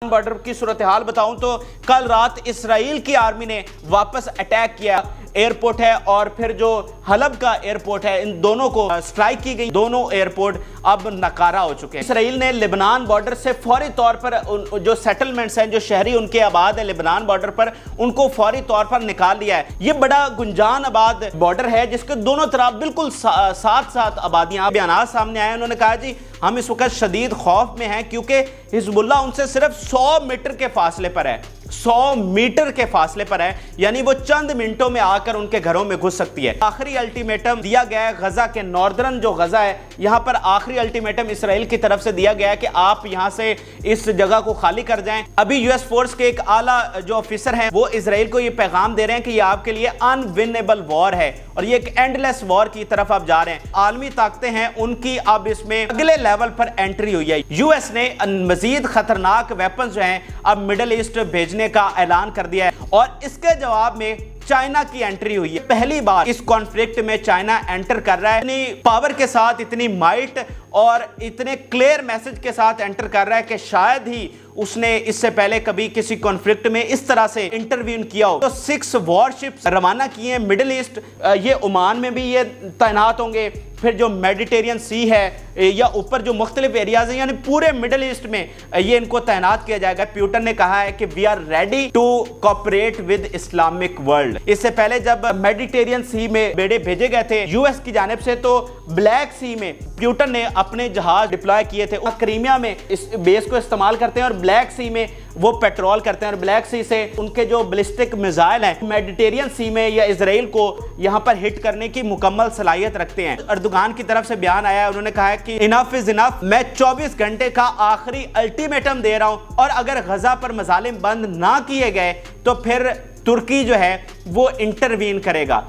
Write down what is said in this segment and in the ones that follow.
Border की सूरत हाल बताऊं तो कल रात इसराइल की आर्मी ने वापस अटैक किया। एयरपोर्ट है और फिर जो हलब का एयरपोर्ट है, इन दोनों को स्ट्राइक की गई। दोनों एयरपोर्ट अब नकारा हो चुके हैं। इसराइल ने लेबनान बॉर्डर से फौरी तौर पर जो सेटलमेंट्स हैं, जो शहरी उनके आबाद है लेबनान बॉर्डर पर, उनको फौरी तौर पर निकाल लिया है। ये बड़ा गुंजान आबाद बॉर्डर है जिसके दोनों तरफ बिल्कुल साथ साथ आबादियां। बयान सामने आए, उन्होंने कहा जी हम इस वक्त शदीद खौफ में हैं क्योंकि हिजबुल्लाह उनसे सिर्फ 100 मीटर के फासले पर है। 100 मीटर के फासले पर है, यानी वो चंद मिनटों में आकर उनके घरों में घुस सकती है। आखिरी अल्टीमेटम दिया गया है गजा के नॉर्दर्न जो गजा है, यहां पर आखिरी अल्टीमेटम इसराइल की तरफ से दिया गया है कि आप यहां से इस जगह को खाली कर जाएं। अभी यूएस फोर्स के एक आला जो ऑफिसर हैं वो इसराइल को ये पैगाम दे रहे हैं कि ये आपके लिए अनविनेबल वॉर है और ये एक एंडलेस वॉर की तरफ आप जा रहे हैं। आलमी ताकतें हैं उनकी अब इसमें अगले लेवल पर एंट्री हुई है। यूएस ने मजीद खतरनाक वेपन जो हैं अब मिडल ईस्ट भेजने का ऐलान कर दिया है और इसके जवाब में चाइना की एंट्री हुई है। पहली बार इस कॉन्फ्लिक्ट में चाइना एंटर कर रहा है, इतनी पावर के साथ, इतनी माइट और इतने क्लियर मैसेज के साथ एंटर कर रहा है कि शायद ही उसने इससे पहले कभी किसी कॉन्फ्लिक्ट में इस तरह से इंटरवीन किया हो। तो 6 वॉरशिप्स रवाना किए हैं मिडिल ईस्ट। ये ओमान में भी ये तैनात होंगे, फिर जो मेडिटेरियन सी है या ऊपर जो मुख्तलिफ एरियाज हैं, यानी पूरे मिडिल ईस्ट में ये इनको तैनात किया जाएगा। प्यूटन ने कहा है कि we are ready to cooperate with Islamic world. इससे पहले जब मेडिटेरियन सी में बेड़े भेजे गए थे यूएस की जानिब से, तो ब्लैक सी में प्यूटन ने अपने जहाज डिप्लॉय किए थे। क्रीमिया में इस बेस को इस्तेमाल करते हैं और ब्लैक सी में वो पेट्रोल करते हैं और ब्लैक सी से उनके जो बैलिस्टिक मिसाइल हैं मेडिटेरियन सी में या इजराइल को यहां पर हिट करने की मुकम्मल सलाहियत रखते हैं। अर्दोगान की तरफ से बयान आया है, उन्होंने कहा है कि इनफ इज इनफ, मैं 24 घंटे का आखिरी अल्टीमेटम दे रहा हूं और अगर गजा पर मजालिम बंद ना किए गए तो फिर तुर्की जो है वो इंटरवीन करेगा।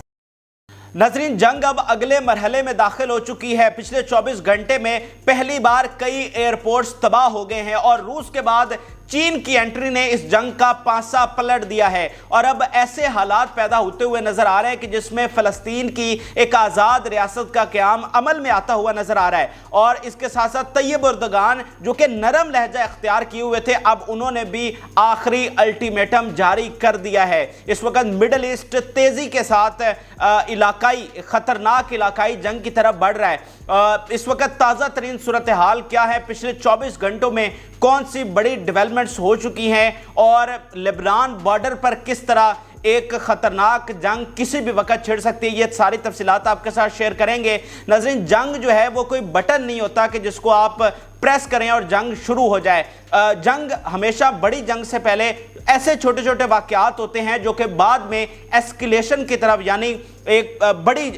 नाज़रीन, जंग अब अगले मरहले में दाखिल हो चुकी है। पिछले 24 घंटे में पहली बार कई एयरपोर्ट्स तबाह हो गए हैं और रूस के बाद चीन की एंट्री ने इस जंग का पासा पलट दिया है और अब ऐसे हालात पैदा होते हुए नजर आ रहे हैं कि जिसमें फलस्तीन की एक आज़ाद रियासत का क़याम अमल में आता हुआ नजर आ रहा है। और इसके साथ साथ तैयब एर्दोगान जो कि नरम लहजा इख्तियार किए हुए थे, अब उन्होंने भी आखिरी अल्टीमेटम जारी कर दिया है। इस वक्त मिडल ईस्ट तेजी के साथ खतरनाक इलाकाई जंग की तरफ बढ़ रहा है। इस वक्त ताज़ा तरीन सूरत हाल क्या है, पिछले 24 घंटों में कौन सी बड़ी डेवलपमेंट्स हो चुकी हैं और लेबनान बॉर्डर पर किस तरह एक खतरनाक जंग किसी भी वक्त छिड़ सकती है, ये सारी तफसीलात आपके साथ शेयर करेंगे। नाज़रीन, जंग जो है वो कोई बटन नहीं होता कि जिसको आप प्रेस करें और जंग शुरू हो जाए। जंग हमेशा बड़ी जंग से पहले ऐसे छोटे छोटे वाक़यात होते हैं जो कि बाद में एस्केलेशन की तरफ यानी एक बड़ी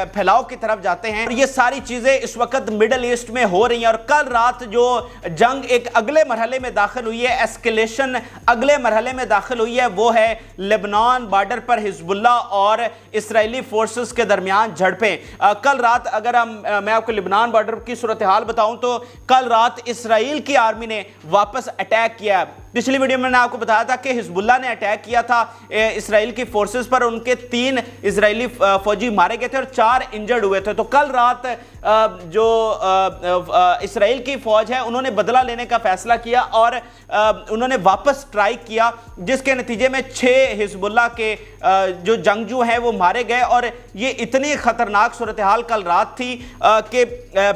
फैलाव की तरफ जाते हैं। और ये सारी चीज़ें इस वक्त मिडल ईस्ट में हो रही हैं और कल रात जो जंग एक अगले मरहले में दाखिल हुई है, एस्केलेशन अगले मरहले में दाखिल हुई है, वो है लेबनान बॉर्डर पर हिजबुल्लाह और इसराइली फोर्सेस के दरमियान झड़पें। कल रात अगर मैं आपको लेबनान बॉर्डर की सूरत हाल बताऊं तो कल रात इसराइल की आर्मी ने वापस अटैक किया। पिछली वीडियो में मैंने आपको बताया था कि हिजबुल्लाह ने अटैक किया था इसराइल की फोर्सेस पर, उनके 3 इजरायली फौजी मारे गए थे और 4 इंजर्ड हुए थे। तो कल रात जो इसराइल की फौज है उन्होंने बदला लेने का फैसला किया और उन्होंने वापस स्ट्राइक किया, जिसके नतीजे में 6 हिजबुल्लाह के जो जंगजू हैं वो मारे गए। और ये इतनी खतरनाक सूरत हाल कल रात थी कि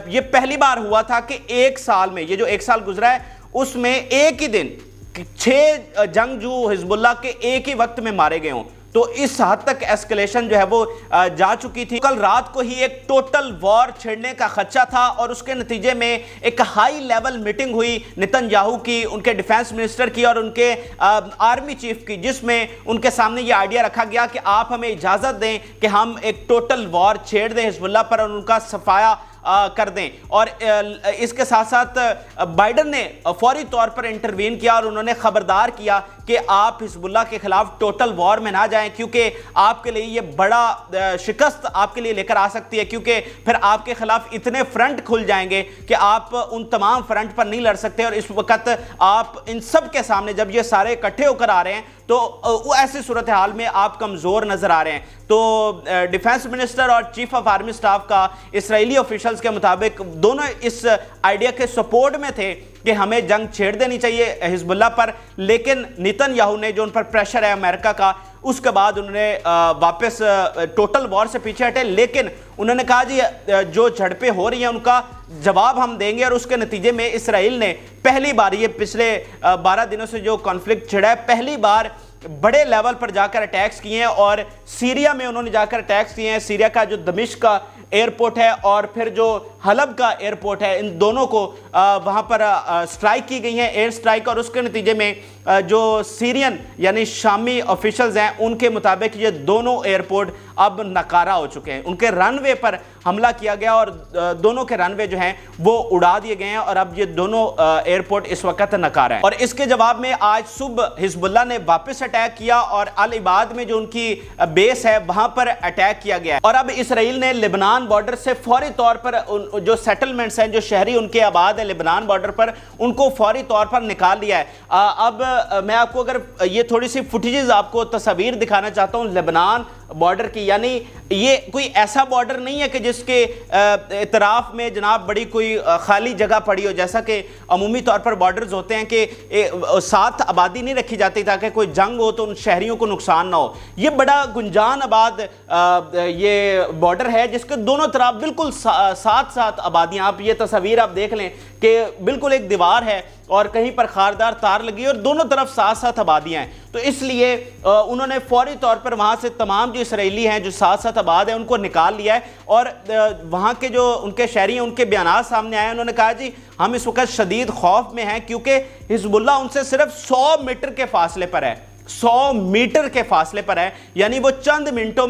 ये पहली बार हुआ था कि एक साल में, ये जो एक साल गुजरा है उसमें एक ही दिन 6 जंगजू हिजबुल्लाह के एक ही वक्त में मारे गए हों। तो इस हद तक एस्केलेशन जो है वो जा चुकी थी। कल रात को ही एक टोटल वॉर छिड़ने का खदशा था और उसके नतीजे में एक हाई लेवल मीटिंग हुई नेतन्याहू की, उनके डिफेंस मिनिस्टर की और उनके आर्मी चीफ की, जिसमें उनके सामने ये आइडिया रखा गया कि आप हमें इजाज़त दें कि हम एक टोटल वॉर छेड़ दें हिजबुल्लाह पर और उनका सफाया कर दें। और इसके साथ साथ बाइडन ने फौरी तौर पर इंटरवीन किया और उन्होंने खबरदार किया कि आप हिजबुल्लाह के खिलाफ टोटल वॉर में ना जाएं क्योंकि आपके लिए ये बड़ा शिकस्त आपके लिए लेकर आ सकती है, क्योंकि फिर आपके खिलाफ इतने फ्रंट खुल जाएंगे कि आप उन तमाम फ्रंट पर नहीं लड़ सकते। और इस वक्त आप इन सब के सामने जब ये सारे इकट्ठे होकर आ रहे हैं تو ایسی صورتحال میں آپ کمزور نظر آ رہے ہیں. تو ڈیفنس منسٹر اور چیف آف آرمی سٹاف کا اسرائیلی آفیشلز کے مطابق دونوں اس آئیڈیا کے سپورٹ میں تھے کہ ہمیں جنگ چھیڑ دینی چاہیے حزب اللہ پر, لیکن نیتن یاہو نے جو ان پر پریشر ہے امریکہ کا, اس کے بعد انہوں نے واپس ٹوٹل وار سے پیچھے ہٹے, لیکن انہوں نے کہا جی جو جھڑپیں ہو رہی ہیں ان کا جواب ہم دیں گے. اور اس کے نتیجے میں اسرائیل نے پہلی بار, یہ پچھلے 12 دنوں سے جو کانفلکٹ چھڑا ہے, پہلی بار بڑے لیول پر جا کر اٹیکس کیے ہیں, اور سیریا میں انہوں نے جا کر اٹیکس کیے ہیں. سیریا کا جو دمشق کا ایئرپورٹ ہے اور پھر جو حلب کا ایئرپورٹ ہے, ان دونوں کو وہاں پر سٹرائک کی گئی ہیں, ایئر سٹرائک. اور اس کے نتیجے میں جو سیرین یعنی شامی آفیشلز ہیں ان کے مطابق یہ دونوں ایئرپورٹ اب ناکارہ ہو چکے ہیں. ان کے رن وے پر حملہ کیا گیا اور دونوں کے رن وے جو ہیں وہ اڑا دیے گئے ہیں, اور اب یہ دونوں ایئرپورٹ اس وقت ناکارہ ہیں. اور اس کے جواب میں آج صبح حزب اللہ نے واپس اٹیک کیا اور العباد میں جو ان کی بیس ہے وہاں پر اٹیک کیا گیا ہے. اور اب اسرائیل نے لبنان بارڈر سے فوری طور پر جو سیٹلمنٹس ہیں, جو شہری ان کے آباد ہیں لبنان بارڈر پر, ان کو فوری طور پر نکال لیا ہے. اب میں آپ کو اگر یہ تھوڑی سی فوٹیجز آپ کو تصاویر دکھانا چاہتا ہوں لبنان بارڈر کی, یعنی یہ کوئی ایسا بارڈر نہیں ہے کہ جس کے اطراف میں جناب بڑی کوئی خالی جگہ پڑی ہو, جیسا کہ عمومی طور پر بارڈرز ہوتے ہیں کہ ساتھ آبادی نہیں رکھی جاتی تاکہ کوئی جنگ ہو تو ان شہریوں کو نقصان نہ ہو. یہ بڑا گنجان آباد یہ بارڈر ہے جس کے دونوں طرف بالکل ساتھ ساتھ آبادیاں. آپ یہ تصاویر آپ دیکھ لیں کہ بالکل ایک دیوار ہے اور کہیں پر خاردار تار لگی اور دونوں طرف ساتھ ساتھ آبادیاں ہیں. تو اس لیے انہوں نے فوری طور پر وہاں سے تمام جو اسرائیلی ہیں جو ساتھ ساتھ آباد ہیں ان کو نکال لیا ہے, اور وہاں کے جو ان کے شہری ہیں ان کے بیانات سامنے آئے. انہوں نے کہا جی ہم اس وقت شدید خوف میں ہیں کیونکہ حزب اللہ ان سے صرف 100 میٹر کے فاصلے پر ہے, 100 میٹر کے فاصلے پر ہے, یعنی وہ چند منٹوں میں